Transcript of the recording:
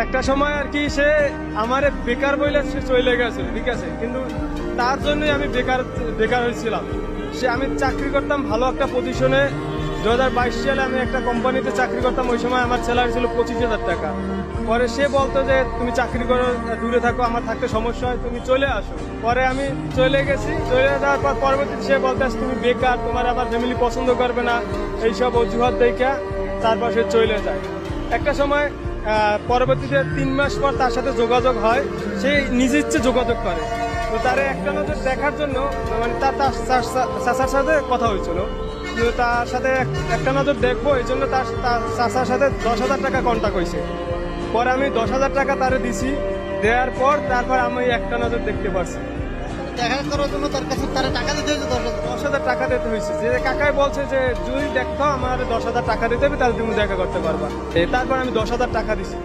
একটা সময় আর কি সে আমারে বেকার বইলে সে চলে গেছে, ঠিক আছে, কিন্তু তার জন্যই আমি বেকার বেকার হয়েছিলাম। আমি চাকরি করতাম ভালো একটা পজিশনে। 2022 সালে আমি একটা কোম্পানিতে চাকরি করতাম। ওই সময় আমার স্যালারি ছিল 25,000 টাকা। পরে সে বলতো যে তুমি চাকরি করো, দূরে থাকো, আমার থাকতে সমস্যা হয়, তুমি চলে আসো। পরে আমি চলে গেছি। চলে যাওয়ার পর পরবর্তীতে সে বলতে তুমি বেকার, তোমার আবার ফ্যামিলি পছন্দ করবে না, এইসব অজুহাত দেখা তারপর সে চলে যায়। একটা সময় পরবর্তীতে 3 মাস পর তার সাথে যোগাযোগ হয়। সে নিজে ইচ্ছে যোগাযোগ করে। তো তার একটা নজর দেখার জন্য, মানে তার চাচার সাথে কথা হয়েছিল, তো তার সাথে একটা নজর দেখবো, এই জন্য তার চাচার সাথে 10,000 টাকা কন্ট্যাক্ট হয়েছে। পরে আমি 10,000 টাকা তারে দিছি। দেওয়ার পর তারপর আমি একটা নজর দেখতে পারছি। দেখা করার জন্য তার কাছে তারা টাকা দিতে হয়েছে 10,000 টাকা দিতে হয়েছে। যে কাকাই বলছে যে যদি দেখো আমার 10,000 টাকা দিতে হবে, তাহলে তুমি দেখা করতে পারবা। তারপর আমি 10,000 টাকা দিছি।